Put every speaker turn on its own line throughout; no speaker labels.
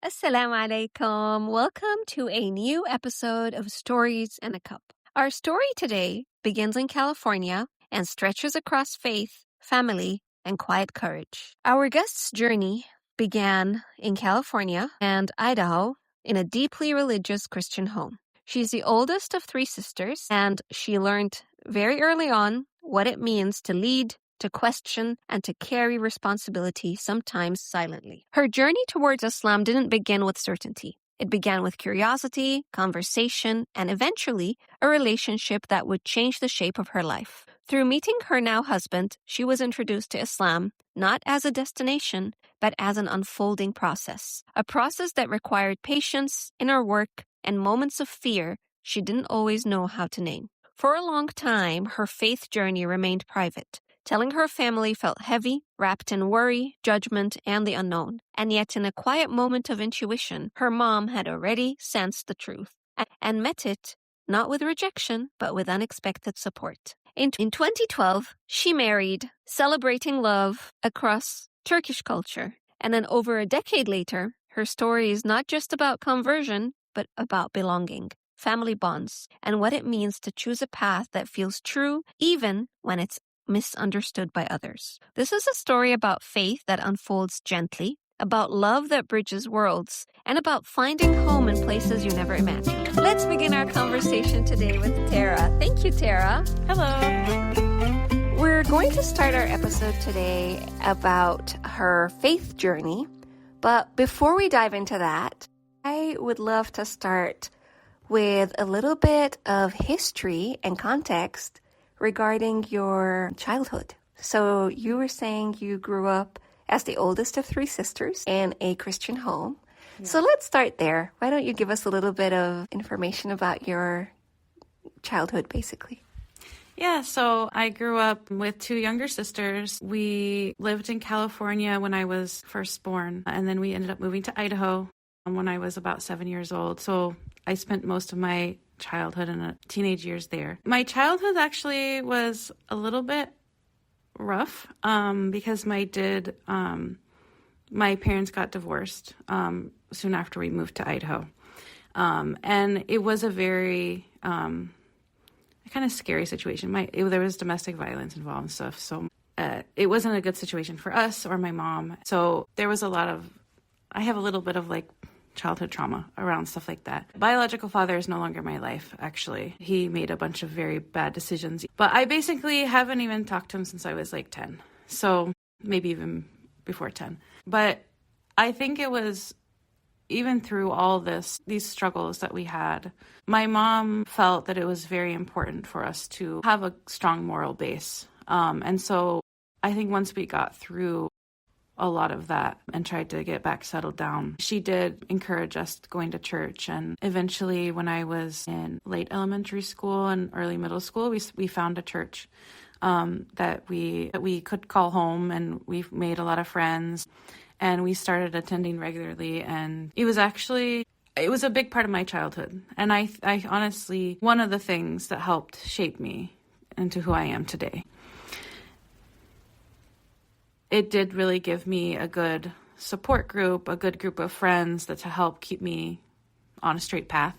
Assalamu alaikum. Welcome to a new episode of Stories in a Cup. Our story today begins in California and stretches across faith, family, and quiet courage. Our guest's journey began in California and Idaho in a deeply religious Christian home. She's the oldest of three sisters, and she learned very early on what it means to lead, to question, and to carry responsibility, sometimes silently. Her journey towards Islam didn't begin with certainty. It began with curiosity, conversation, and eventually a relationship that would change the shape of her life. Through meeting her now husband, she was introduced to Islam not as a destination, but as an unfolding process. A process that required patience, inner work, and moments of fear she didn't always know how to name. For a long time, her faith journey remained private. Telling her family felt heavy, wrapped in worry, judgment, and the unknown. And yet, in a quiet moment of intuition, her mom had already sensed the truth and met it not with rejection, but with unexpected support. In 2012, she married, celebrating love across Turkish culture. And then over a decade later, her story is not just about conversion, but about belonging, family bonds, and what it means to choose a path that feels true, even when it's misunderstood by others. This is a story about faith that unfolds gently, about love that bridges worlds, and about finding home in places you never imagined. Let's begin our conversation today with Tara. Thank you, Tara.
Hello.
We're going to start our episode today about her faith journey, but before we dive into that, I would love to start with a little bit of history and context regarding your childhood. So you were saying you grew up as the oldest of three sisters in a Christian home. Yeah. So let's start there. Why don't you give us a little bit of information about your childhood, basically?
Yeah, so I grew up with two younger sisters. We lived in California when I was first born, and then we ended up moving to Idaho when I was about 7 years old. So I spent most of my childhood and teenage years there. My childhood actually was a little bit rough because my parents got divorced soon after we moved to Idaho. And it was a very kind of scary situation. There was domestic violence involved and stuff. So it wasn't a good situation for us or my mom. So there was I have a little bit of childhood trauma around stuff like that. Biological father is no longer my life, actually. He made a bunch of very bad decisions. But I basically haven't even talked to him since I was 10. So maybe even before 10. But I think it was, even through all these struggles that we had, my mom felt that it was very important for us to have a strong moral base. And so I think once we got through a lot of that and tried to get back settled down, she did encourage us going to church. And eventually, when I was in late elementary school and early middle school, we found a church that we could call home, and we made a lot of friends, and we started attending regularly. And it was a big part of my childhood. And I honestly, one of the things that helped shape me into who I am today. It did really give me a good support group, a good group of friends to help keep me on a straight path,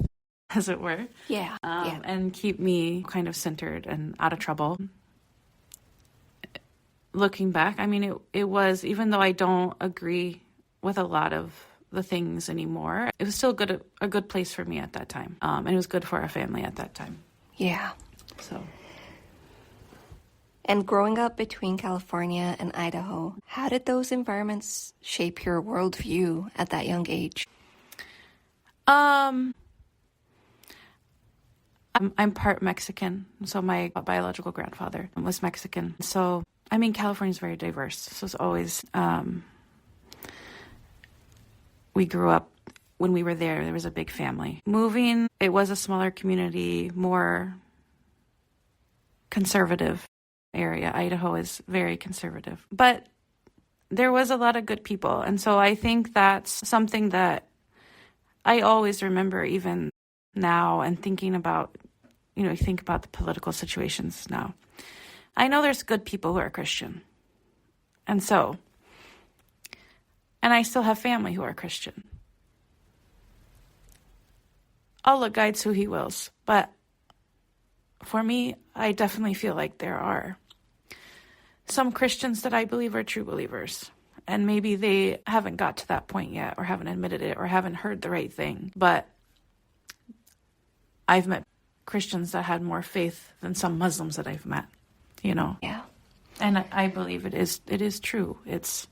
as it were.
Yeah.
And keep me kind of centered and out of trouble. Looking back, I mean, it was, even though I don't agree with a lot of the things anymore, it was still a good place for me at that time. And it was good for our family at that time.
Yeah.
So.
And growing up between California and Idaho, how did those environments shape your worldview at that young age?
I'm part Mexican, so my biological grandfather was Mexican. So, I mean, California is very diverse. So it's always, we grew up, when we were there was a big family. Moving, it was a smaller community, more conservative area. Idaho is very conservative. But there was a lot of good people. And so I think that's something that I always remember, even now, and thinking about, you think about the political situations now. I know there's good people who are Christian. And I still have family who are Christian. Allah guides who he wills. But for me, I definitely feel like there are some Christians that I believe are true believers. And maybe they haven't got to that point yet, or haven't admitted it, or haven't heard the right thing. But I've met Christians that had more faith than some Muslims that I've met, you know.
Yeah.
And I believe it is true. It's,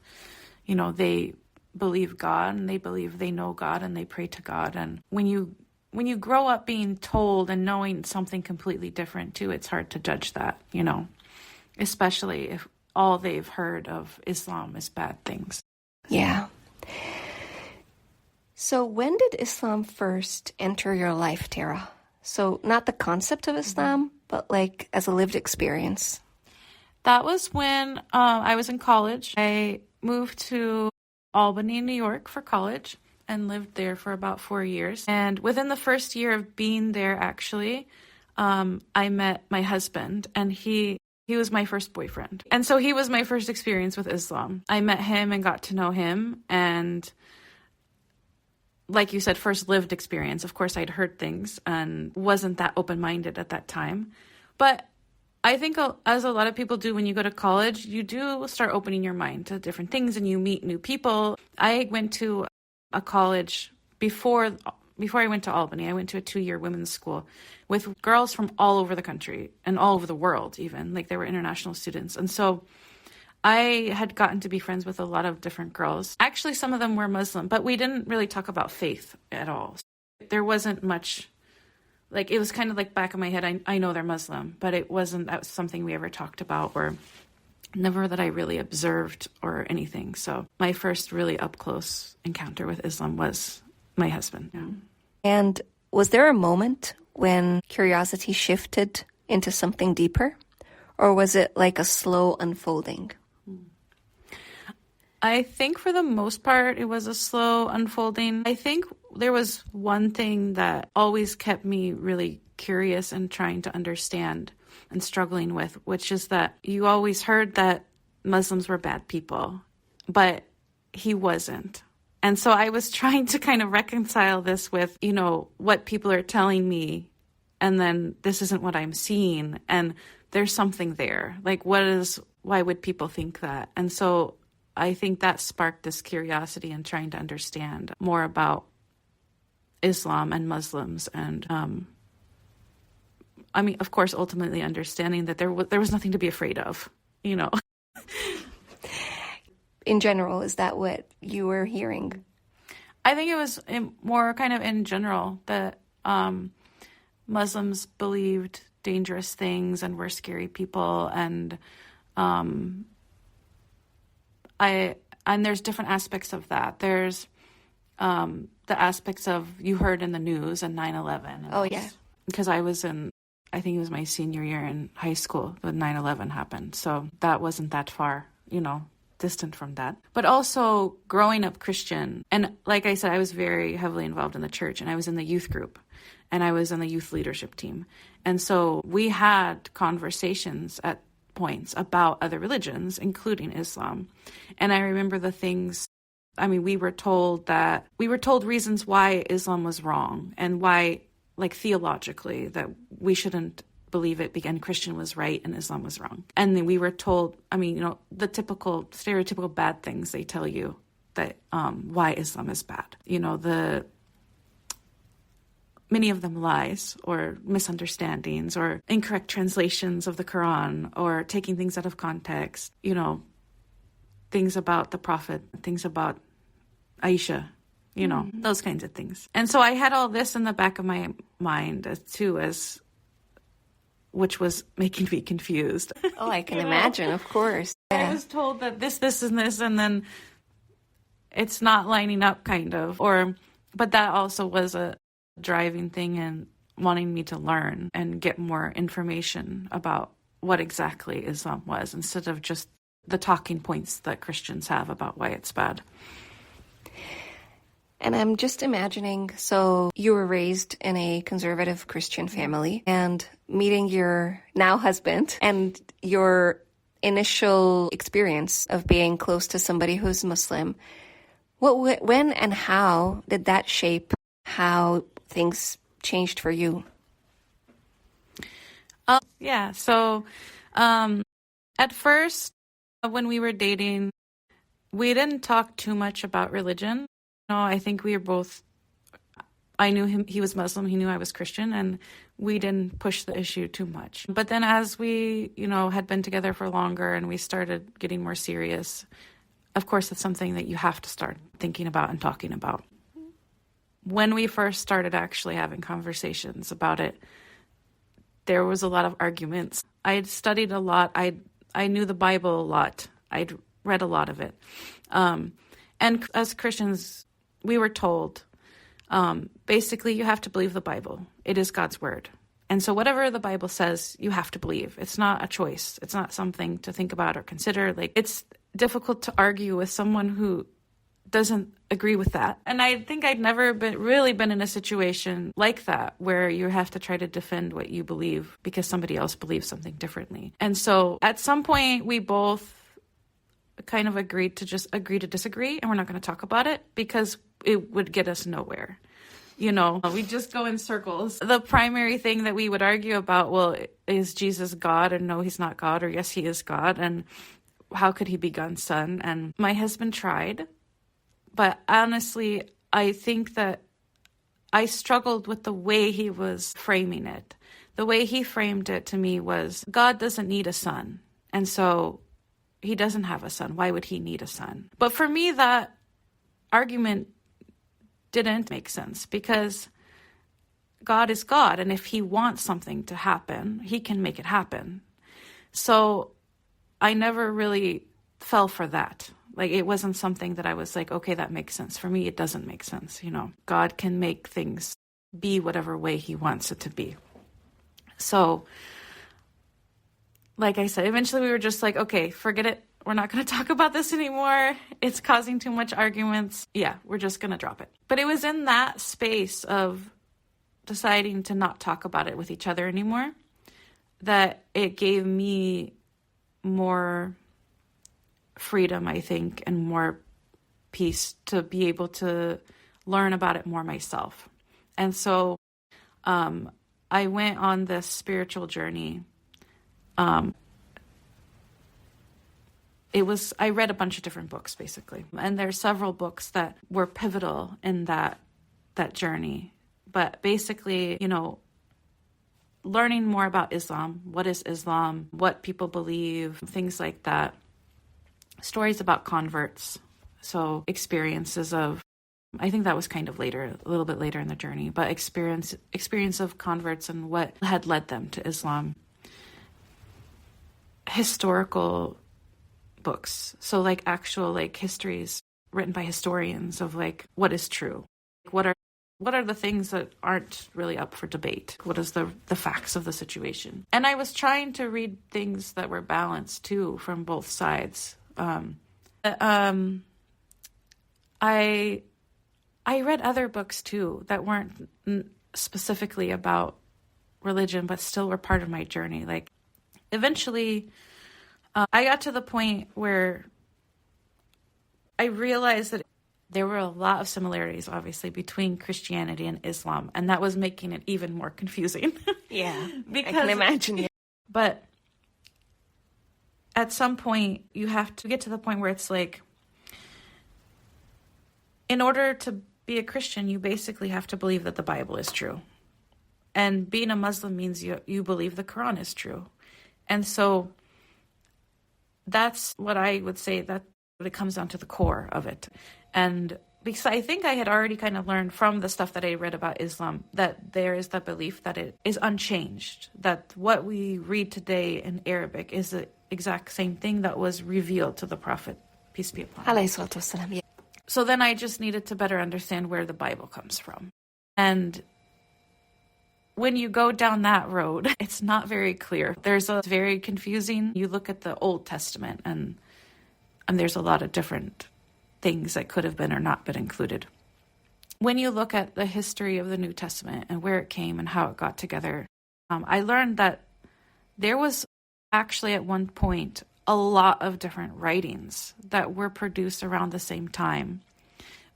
you know, they believe God, and they believe they know God, and they pray to God. And when you grow up being told and knowing something completely different too, it's hard to judge that, you know, especially if all they've heard of Islam is bad things.
Yeah. So when did Islam first enter your life, Tara? So not the concept of Islam, but like as a lived experience.
That was when I was in college. I moved to Albany, New York for college and lived there for about 4 years. And within the first year of being there, actually, I met my husband, and he was my first boyfriend. And so he was my first experience with Islam. I met him and got to know him. And like you said, first lived experience. Of course, I'd heard things and wasn't that open-minded at that time. But I think as a lot of people do when you go to college, you do start opening your mind to different things and you meet new people. I went to a college before I went to Albany. I went to a 2-year women's school with girls from all over the country and all over the world even. Like, there were international students. And so I had gotten to be friends with a lot of different girls. Actually, some of them were Muslim, but we didn't really talk about faith at all. There wasn't much, like, it was kind of like back in my head, I know they're Muslim, but it wasn't that was something we ever talked about, or never that I really observed or anything. So my first really up close encounter with Islam was my husband. Yeah.
And was there a moment when curiosity shifted into something deeper? Or was it like a slow unfolding?
I think for the most part, it was a slow unfolding. I think there was one thing that always kept me really curious and trying to understand and struggling with, which is that you always heard that Muslims were bad people, but he wasn't. And so I was trying to kind of reconcile this with, you know, what people are telling me, and then this isn't what I'm seeing, and there's something there. Like, why would people think that? And so I think that sparked this curiosity and trying to understand more about Islam and Muslims. And I mean, of course, ultimately understanding that there was nothing to be afraid of, you know.
In general, is that what you were hearing?
I think it was more kind of in general that Muslims believed dangerous things and were scary people, and there's different aspects of that. There's the aspects of, you heard in the news, and 9/11.
Oh, yeah.
Because I think it was my senior year in high school when 9/11 happened. So that wasn't that far, you know, distant from that. But also growing up Christian. And like I said, I was very heavily involved in the church, and I was in the youth group, and I was on the youth leadership team. And so we had conversations at points about other religions, including Islam. And I remember we were told reasons why Islam was wrong, and why, like, theologically, that we shouldn't believe it and Christian was right and Islam was wrong. And then we were told, the typical stereotypical bad things they tell you, that why Islam is bad. You know, many of them lies or misunderstandings or incorrect translations of the Quran, or taking things out of context, you know, things about the Prophet, things about Aisha, you know, those kinds of things. And so I had all this in the back of my mind which was making me confused.
Oh, I can imagine, of course. Yeah.
I was told that this, and this, and then it's not lining up, kind of. But that also was a driving thing in wanting me to learn and get more information about what exactly Islam was, instead of just the talking points that Christians have about why it's bad.
And I'm just imagining, so you were raised in a conservative Christian family, and meeting your now husband and your initial experience of being close to somebody who's Muslim, when and how did that shape how things changed for you?
Yeah. So, at first, when we were dating, we didn't talk too much about religion. I think we were both, I knew him, he was Muslim, he knew I was Christian, and we didn't push the issue too much. But then as we, had been together for longer and we started getting more serious, of course, it's something that you have to start thinking about and talking about. When we first started actually having conversations about it, there was a lot of arguments. I'd studied a lot. I knew the Bible a lot. I'd read a lot of it. And as Christians, we were told, basically, you have to believe the Bible. It is God's word. And so whatever the Bible says, you have to believe. It's not a choice. It's not something to think about or consider. It's difficult to argue with someone who doesn't agree with that. And I think I'd never really been in a situation like that where you have to try to defend what you believe because somebody else believes something differently. And so at some point we both kind of agreed to just agree to disagree, and we're not going to talk about it because it would get us nowhere. We just go in circles. The primary thing that we would argue about, well, is Jesus God? And no, he's not God, or yes, he is God. And how could he be God's son? And my husband tried. But honestly, I think that I struggled with the way he was framing it. The way he framed it to me was, God doesn't need a son. And so he doesn't have a son. Why would he need a son? But for me, that argument didn't make sense because God is God. And if he wants something to happen, he can make it happen. So I never really fell for that. It wasn't something that I was like, okay, that makes sense. For me, it doesn't make sense. God can make things be whatever way he wants it to be. So, like I said, eventually we were just like, okay, forget it. We're not going to talk about this anymore. It's causing too much arguments. Yeah, we're just going to drop it. But it was in that space of deciding to not talk about it with each other anymore that it gave me more freedom, I think, and more peace to be able to learn about it more myself. And so I went on this spiritual journey. I read a bunch of different books, basically. And there's several books that were pivotal in that journey. But basically, learning more about Islam, what is Islam, what people believe, things like that. Stories about converts, so experiences of, I think that was kind of later, a little bit later in the journey, but experience of converts and what had led them to Islam. Historical books, so actual histories written by historians of what is true, what are the things that aren't really up for debate, what is the facts of the situation. And I was trying to read things that were balanced too from both sides. I read other books too that weren't specifically about religion, but still were part of my journey. Eventually, I got to the point where I realized that there were a lot of similarities, obviously, between Christianity and Islam, and that was making it even more confusing.
Yeah, I can imagine.
But at some point, you have to get to the point where it's in order to be a Christian, you basically have to believe that the Bible is true. And being a Muslim means you believe the Quran is true. And so that's what I would say that it comes down to the core of it. And because I think I had already kind of learned from the stuff that I read about Islam that there is the belief that it is unchanged, that what we read today in Arabic is the exact same thing that was revealed to the Prophet, peace be upon him.
Yeah.
So then I just needed to better understand where the Bible comes from. And when you go down that road, it's not very clear. It's very confusing. You look at the Old Testament and there's a lot of different things that could have been or not been included. When you look at the history of the New Testament and where it came and how it got together, I learned that there was actually at one point a lot of different writings that were produced around the same time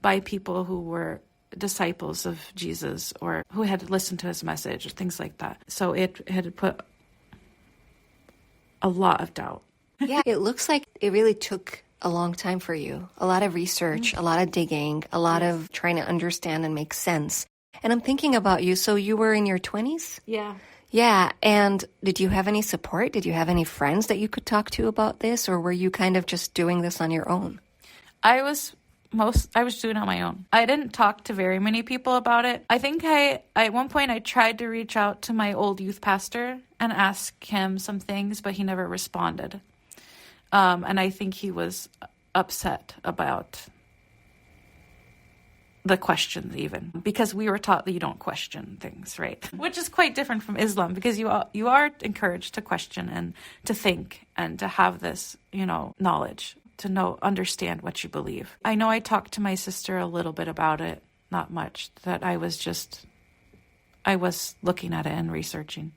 by people who were disciples of Jesus or who had listened to his message or things like that. So it had put a lot of doubt.
Yeah, it looks like it really took a long time for you. A lot of research, a lot of digging, a lot of trying to understand and make sense. And I'm thinking about you. So you were in your 20s?
Yeah.
Yeah. And did you have any support? Did you have any friends that you could talk to about this? Or were you kind of just doing this on your own?
I was doing it on my own. I didn't talk to very many people about it. I think at one point I tried to reach out to my old youth pastor and ask him some things, but he never responded. And I think he was upset about the questions even, because we were taught that you don't question things, right? Which is quite different from Islam, because you are encouraged to question and to think and to have this, knowledge, to understand what you believe. I know I talked to my sister a little bit about it, not much, that I was looking at it and researching.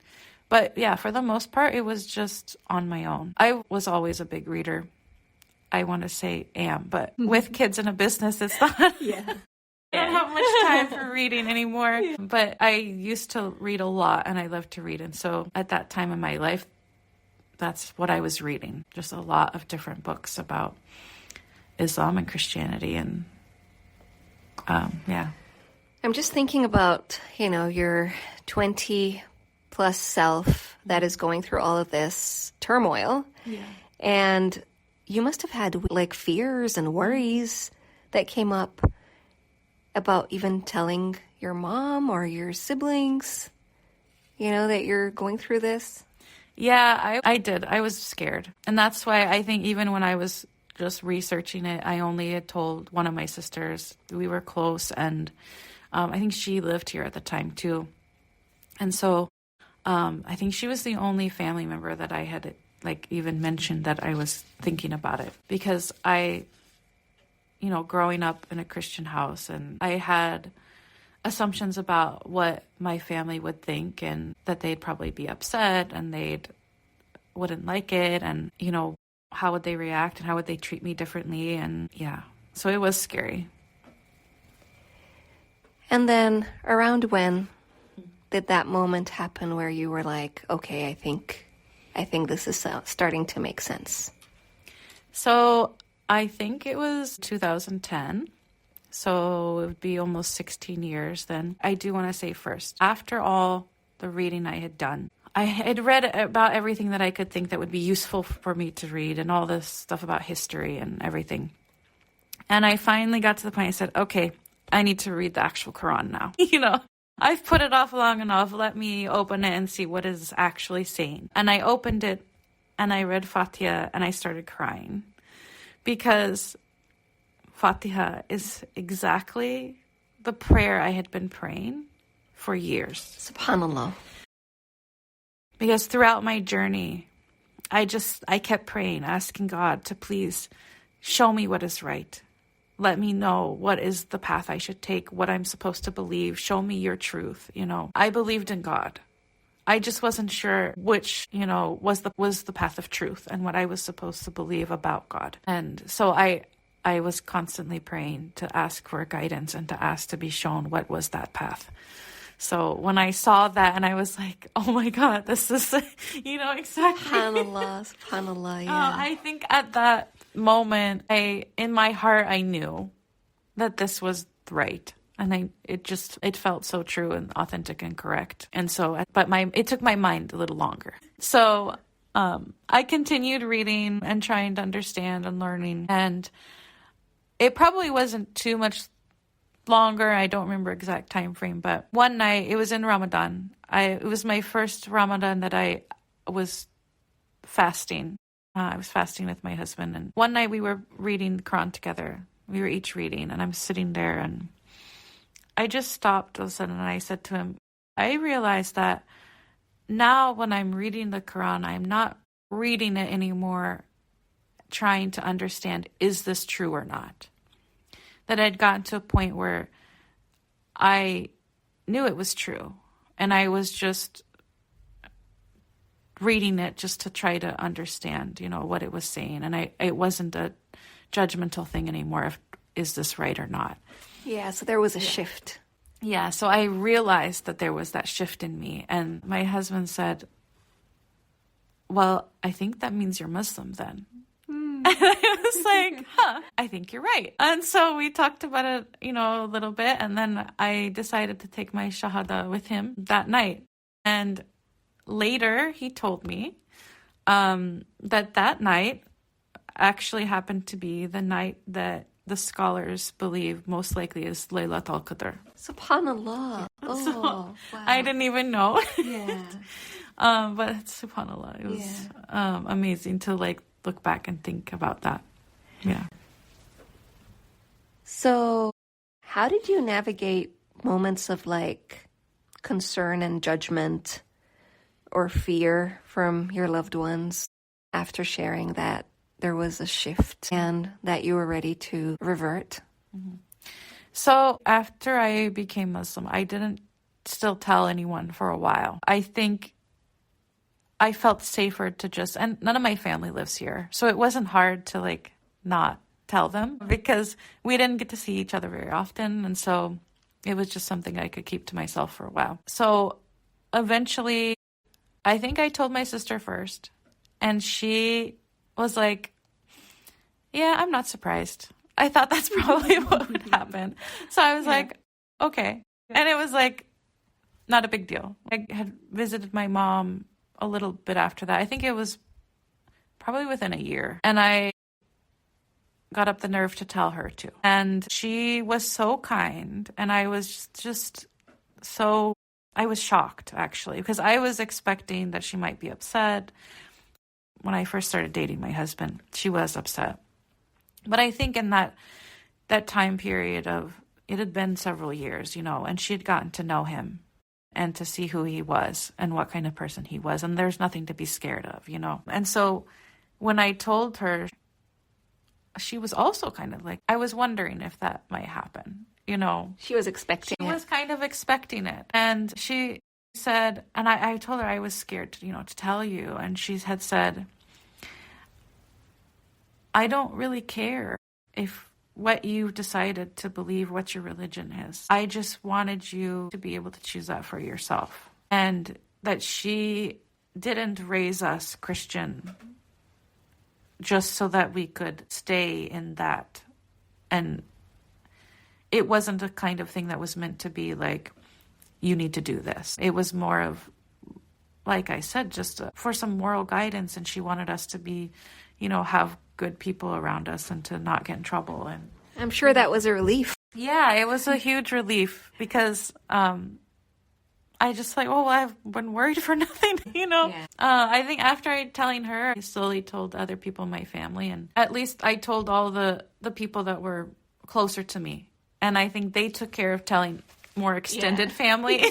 But yeah, for the most part, it was just on my own. I was always a big reader. I want to say but with kids in a business, it's not.
Yeah.
I don't have much time for reading anymore. Yeah. But I used to read a lot, and I loved to read. And so at that time in my life, that's what I was reading. Just a lot of different books about Islam and Christianity. And yeah.
I'm just thinking about, your 20 plus self that is going through all of this turmoil.
Yeah.
And you must have had fears and worries that came up about even telling your mom or your siblings, that you're going through this.
Yeah, I did. I was scared. And that's why I think even when I was just researching it, I only had told one of my sisters. We were close, and I think she lived here at the time too. And so I think she was the only family member that I had even mentioned that I was thinking about it, because I, growing up in a Christian house, and I had assumptions about what my family would think, and that they'd probably be upset and wouldn't like it, and how would they react and how would they treat me differently, and yeah, so it was scary.
And then around when did that moment happen where you were like, okay, I think this is starting to make sense?
So I think it was 2010. So it would be almost 16 years then. I do want to say first, after all the reading I had done, I had read about everything that I could think that would be useful for me to read, and all this stuff about history and everything. And I finally got to the point I said, okay, I need to read the actual Quran now. I've put it off long enough. Let me open it and see what it's actually saying. And I opened it and I read Fatiha and I started crying, because Fatiha is exactly the prayer I had been praying for years.
SubhanAllah.
Because throughout my journey, I kept praying, asking God to please show me what is right. Let me know what is the path I should take, what I'm supposed to believe. Show me your truth. I believed in God. I just wasn't sure which, was the path of truth and what I was supposed to believe about God. And so I was constantly praying to ask for guidance and to ask to be shown what was that path. So when I saw that, and I was like, oh my God, this is, exactly.
SubhanAllah, yeah.
I think at that moment, in my heart, I knew that this was right. And it felt so true and authentic and correct. And so, it took my mind a little longer. So, I continued reading and trying to understand and learning. And it probably wasn't too much longer. I don't remember exact time frame, but one night, it was in Ramadan. It was my first Ramadan that I was fasting. I was fasting with my husband. And one night we were reading the Quran together. We were each reading, and I'm sitting there, and I just stopped all of a sudden, and I said to him, I realized that now when I'm reading the Quran, I'm not reading it anymore trying to understand, is this true or not? That I'd gotten to a point where I knew it was true, and I was just reading it just to try to understand, what it was saying. And it wasn't a judgmental thing anymore, is this right or not?
Yeah, so there was a shift.
Yeah, so I realized that there was that shift in me. And my husband said, well, I think that means you're Muslim then. And I was like, I think you're right. And so we talked about it, a little bit. And then I decided to take my Shahada with him that night. And later he told me that night actually happened to be the night that the scholars believe most likely is Laylatul Qadr.
Subhanallah.
So
Wow.
I didn't even know.
Yeah.
But subhanallah, it was amazing to look back and think about that. Yeah.
So, how did you navigate moments of concern and judgment or fear from your loved ones after sharing that there was a shift and that you were ready to revert?
So after I became Muslim, I didn't still tell anyone for a while. I think I felt safer to and none of my family lives here. So it wasn't hard to not tell them because we didn't get to see each other very often. And so it was just something I could keep to myself for a while. So eventually, I think I told my sister first, and she was like, yeah, I'm not surprised. I thought that's probably what would happen. So I was like, okay. And it was not a big deal. I had visited my mom a little bit after that. I think it was probably within a year. And I got up the nerve to tell her too. And she was so kind. And I was just I was shocked actually, because I was expecting that she might be upset. When I first started dating my husband, she was upset. But I think in that time period it had been several years, and she had gotten to know him and to see who he was and what kind of person he was. And there's nothing to be scared of, And so when I told her, she was also kind of I was wondering if that might happen,
She was expecting
She
it.
was kind of expecting it. And she said, and I told her I was scared, to tell you. And she had said, I don't really care if what you decided to believe, what your religion is. I just wanted you to be able to choose that for yourself. And that she didn't raise us Christian just so that we could stay in that. And it wasn't a kind of thing that was meant to be you need to do this. It was more of, like I said, just for some moral guidance. And she wanted us to be, have good people around us and to not get in trouble. And
I'm sure that was a relief.
yeah, it was a huge relief because I just I've been worried for nothing,
Yeah.
I think after telling her, I slowly told other people in my family, and at least I told all the people that were closer to me. And I think they took care of telling more extended family.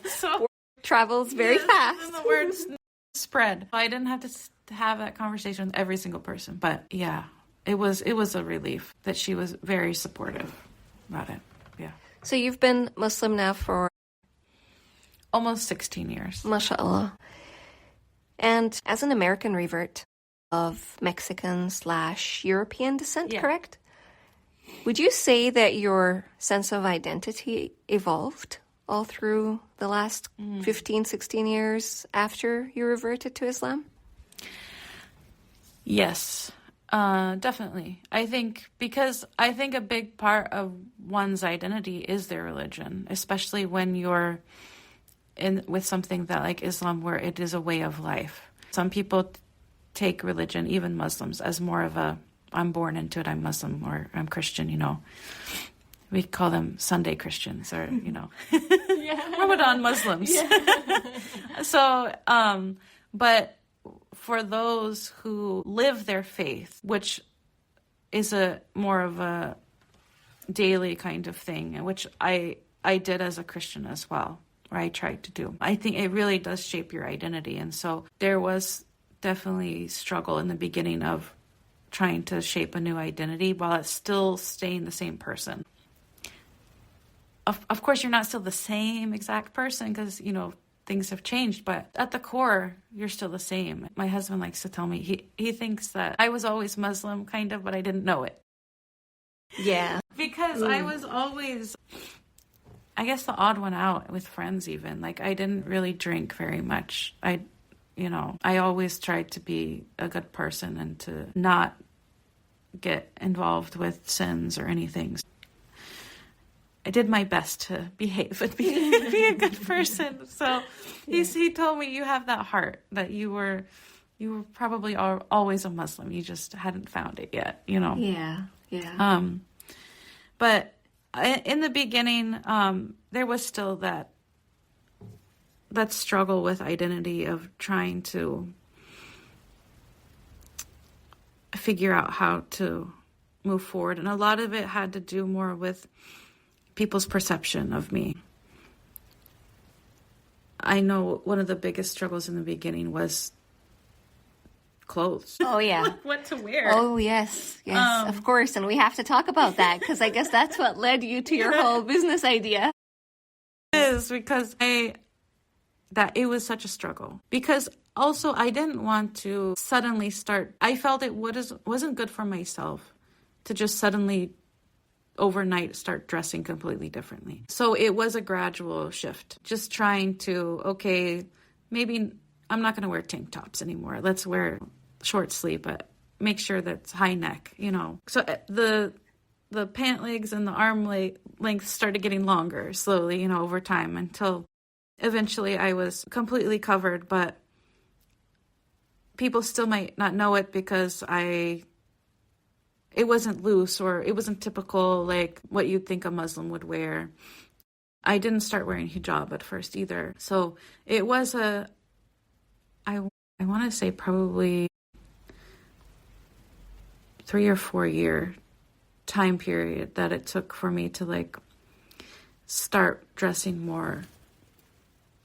So
Travels very fast.
and the words spread. I didn't have to have that conversation with every single person, but yeah, it was a relief that she was very supportive about it. Yeah.
So you've been Muslim now for
Almost 16 years.
MashaAllah. And as an American revert of Mexican/European descent,
Yeah.
correct? Would you say that your sense of identity evolved all through the last 15, 16 years after you reverted to Islam?
Yes, definitely. I think a big part of one's identity is their religion, especially when you're with something that Islam, where it is a way of life. Some people take religion, even Muslims, as more of I'm born into it, I'm Muslim, or I'm Christian, We call them Sunday Christians, or, Ramadan Muslims. So, but for those who live their faith, which is a more of a daily kind of thing, which I did as a Christian as well, or I tried to do. I think it really does shape your identity. And so there was definitely struggle in the beginning of trying to shape a new identity while it's still staying the same person. Of course, you're not still the same exact person because, things have changed, but at the core, you're still the same. My husband likes to tell me, he thinks that I was always Muslim, kind of, but I didn't know it.
Yeah.
Because I was always, I guess, the odd one out with friends even. Like, I didn't really drink very much. I always tried to be a good person and to not get involved with sins or anything. I did my best to behave and be a good person. So he told me, you have that heart, that you were probably always a Muslim. You just hadn't found it yet,
Yeah. Yeah.
But in the beginning, there was still that struggle with identity of trying to figure out how to move forward. And a lot of it had to do more with people's perception of me. I know one of the biggest struggles in the beginning was clothes.
Oh, yeah.
What to wear.
Oh, yes. Yes, of course. And we have to talk about that because I guess that's what led you to your whole business idea.
It is because it was such a struggle. Because also I didn't want to suddenly start. I felt it wasn't good for myself to just suddenly overnight start dressing completely differently. So it was a gradual shift. Just trying to, okay, maybe I'm not going to wear tank tops anymore. Let's wear short sleeve, but make sure that's high neck, So the pant legs and the arm length started getting longer slowly, over time until eventually I was completely covered, but people still might not know it because it wasn't loose or it wasn't typical like what you'd think a Muslim would wear. I didn't start wearing hijab at first either. So it was I want to say probably 3 or 4 year time period that it took for me to start dressing more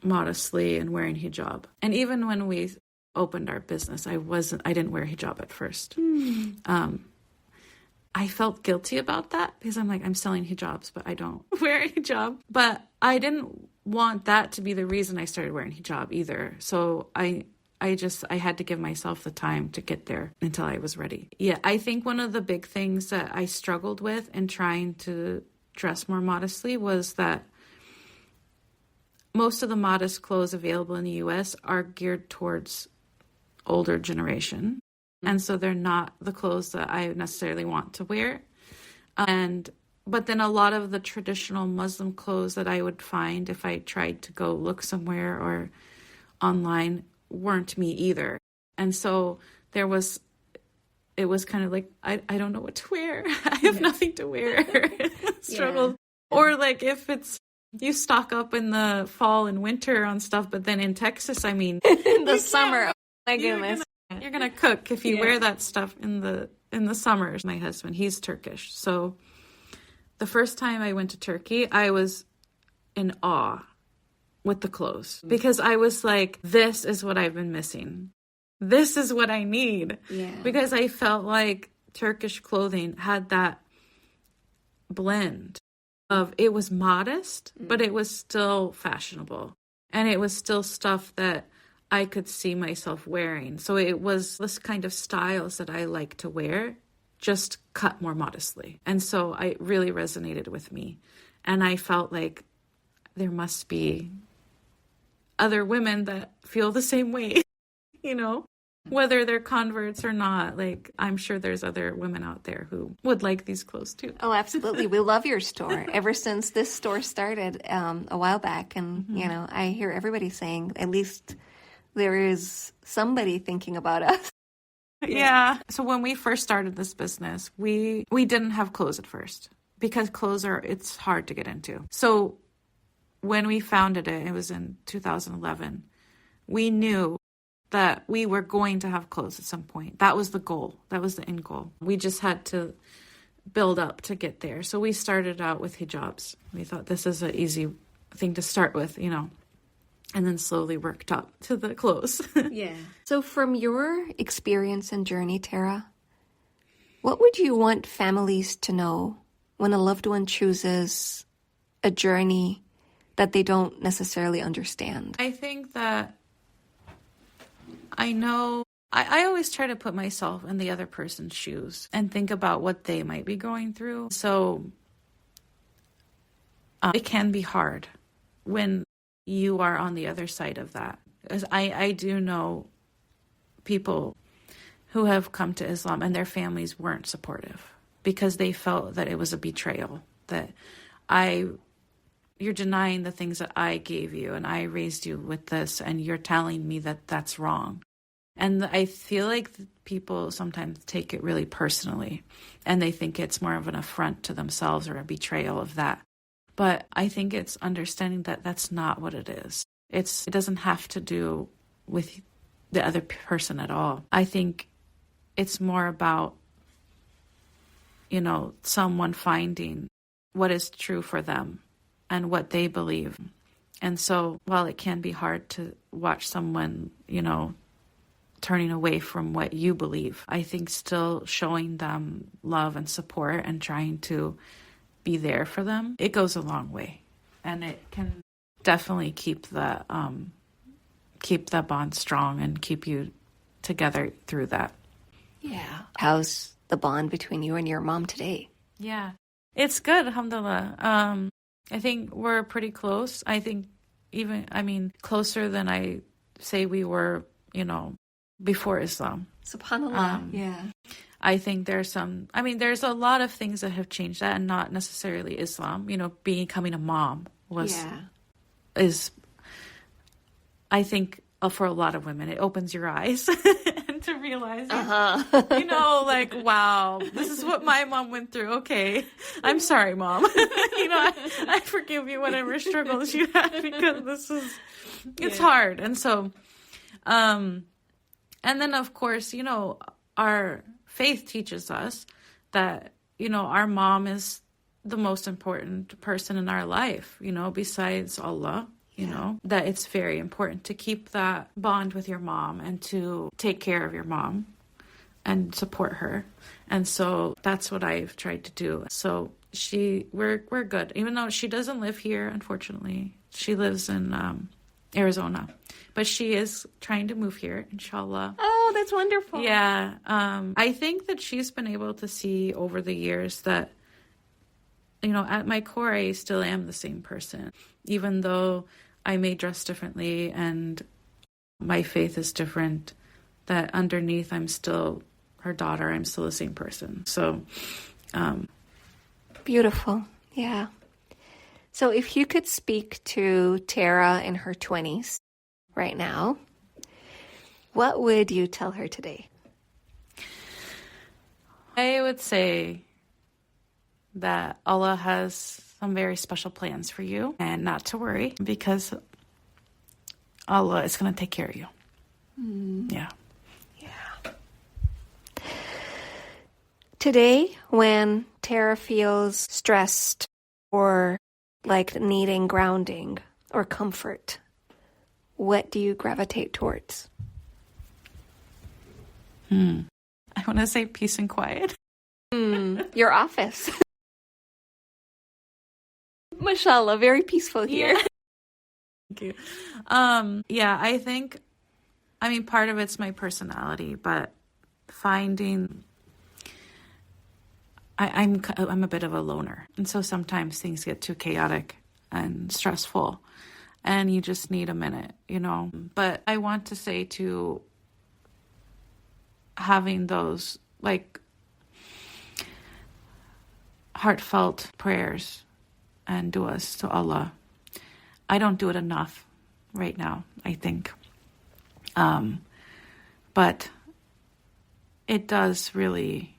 modestly and wearing hijab. And even when we opened our business, I didn't wear hijab at first. I felt guilty about that because I'm selling hijabs, but I don't wear a hijab. But I didn't want that to be the reason I started wearing hijab either. So I had to give myself the time to get there until I was ready. Yeah, I think one of the big things that I struggled with in trying to dress more modestly was that most of the modest clothes available in the U.S. are geared towards older generation. And so they're not the clothes that I necessarily want to wear. But then a lot of the traditional Muslim clothes that I would find if I tried to go look somewhere or online weren't me either. And so it was kind of like, I don't know what to wear. I have nothing to wear. Struggle. Yeah. Or if you stock up in the fall and winter on stuff, but then in Texas, in
the summer, oh my goodness.
You're gonna cook if you wear that stuff in the summers. My husband, he's Turkish, so the first time I went to Turkey, I was in awe with the clothes because I was like, "This is what I've been missing. This is what I need." Yeah. Because I felt like Turkish clothing had that blend of it was modest, but it was still fashionable, and it was still stuff that I could see myself wearing. So it was this kind of styles that I like to wear, just cut more modestly. And so it really resonated with me. And I felt like there must be other women that feel the same way, whether they're converts or not. I'm sure there's other women out there who would like these clothes too.
Oh, absolutely. We love your store. Ever since this store started a while back. And, I hear everybody saying at least there is somebody thinking about us.
Yeah. So when we first started this business, we didn't have clothes at first because clothes it's hard to get into. So when we founded it was in 2011, we knew that we were going to have clothes at some point. That was the goal. That was the end goal. We just had to build up to get there. So we started out with hijabs. We thought this is an easy thing to start with, and then slowly worked up to the clothes.
Yeah. So from your experience and journey, Tara, what would you want families to know when a loved one chooses a journey that they don't necessarily understand?
I think that I know I always try to put myself in the other person's shoes and think about what they might be going through. So it can be hard when you are on the other side of that. Because I do know people who have come to Islam and their families weren't supportive because they felt that it was a betrayal, that you're denying the things that I gave you and I raised you with this and you're telling me that that's wrong. And I feel like people sometimes take it really personally and they think it's more of an affront to themselves or a betrayal of that. But I think it's understanding that that's not what it is. It doesn't have to do with the other person at all. I think it's more about, someone finding what is true for them and what they believe. And so while it can be hard to watch someone, turning away from what you believe, I think still showing them love and support and trying to be there for them, it goes a long way. And it can definitely keep the bond strong and keep you together through that.
Yeah. How's the bond between you and your mom today?
Yeah. It's good, alhamdulillah. I think we're pretty close. I think closer than I say we were, before Islam.
SubhanAllah. Yeah.
I think there's a lot of things that have changed that, and not necessarily Islam. Becoming a mom is, I think, for a lot of women, it opens your eyes and to realize, wow, this is what my mom went through. Okay, I'm sorry, Mom. I forgive you whatever struggles you had because it's hard. And so, and then of course, our faith teaches us that, our mom is the most important person in our life, besides Allah. That it's very important to keep that bond with your mom and to take care of your mom and support her. And so that's what I've tried to do. So we're good. Even though she doesn't live here, unfortunately. She lives in Arizona. But she is trying to move here, inshallah.
Oh, that's wonderful.
Yeah. I think that she's been able to see over the years that, at my core, I still am the same person. Even though I may dress differently and my faith is different, that underneath I'm still her daughter. I'm still the same person. So,
beautiful. Yeah. So if you could speak to Tara in her 20s right now, what would you tell her today?
I would say that Allah has some very special plans for you and not to worry because Allah is going to take care of you. Yeah.
Today, when Tara feels stressed or like needing grounding or comfort, what do you gravitate towards?
I want to say peace and quiet.
Your office. Mashallah, very peaceful here.
Yeah. Thank you. I think, part of it's my personality, but finding, I'm a bit of a loner. And so sometimes things get too chaotic and stressful and you just need a minute, But I want to say to having those heartfelt prayers and du'as to Allah. I don't do it enough right now, I think. But it does really,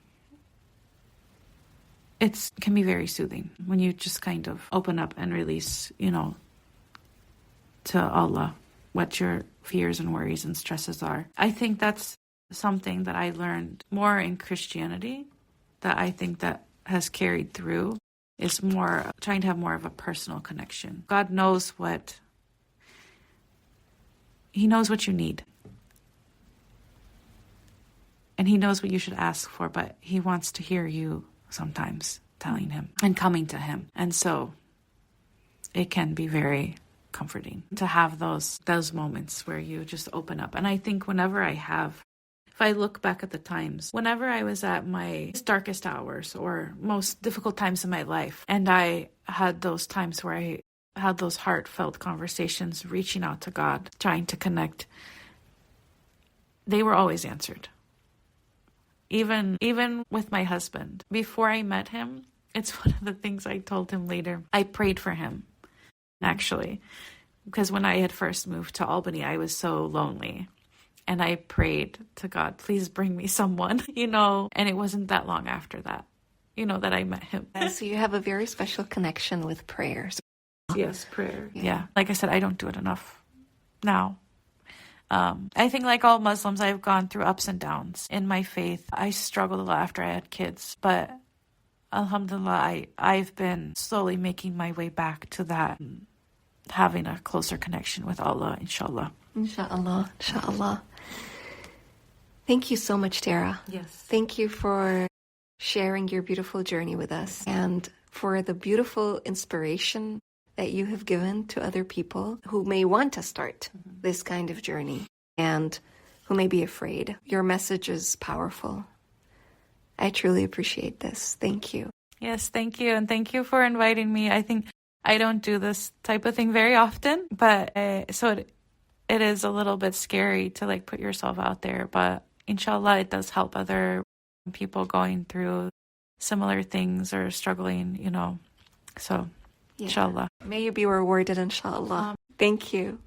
it can be very soothing when you just kind of open up and release, to Allah what your fears and worries and stresses are. I think that's something that I learned more in Christianity that I think that has carried through. Is more trying to have more of a personal connection. God knows He knows what you need. And He knows what you should ask for, but He wants to hear you sometimes telling Him and coming to Him. And so it can be very comforting to have those moments where you just open up. And I think whenever I have if I look back at the times, whenever I was at my darkest hours or most difficult times in my life, and I had those times where I had those heartfelt conversations, reaching out to God, trying to connect, they were always answered. Even with my husband, before I met him, it's one of the things I told him later. I prayed for him, actually, because when I had first moved to Albany, I was so lonely. And I prayed to God, please bring me someone, and it wasn't that long after that, that I met him.
So you have a very special connection with prayers.
Yes, prayer. Yeah. Like I said, I don't do it enough now. I think like all Muslims, I've gone through ups and downs in my faith. I struggled a lot after I had kids, but alhamdulillah, I've been slowly making my way back to that, having a closer connection with Allah, inshallah.
Inshallah, inshallah. Thank you so much, Tara.
Yes.
Thank you for sharing your beautiful journey with us and for the beautiful inspiration that you have given to other people who may want to start this kind of journey and who may be afraid. Your message is powerful. I truly appreciate this. Thank you.
Yes, thank you. And thank you for inviting me. I think I don't do this type of thing very often, but so it is a little bit scary to like put yourself out there, but inshallah, it does help other people going through similar things or struggling, So inshallah.
May you be rewarded, inshallah. Thank you.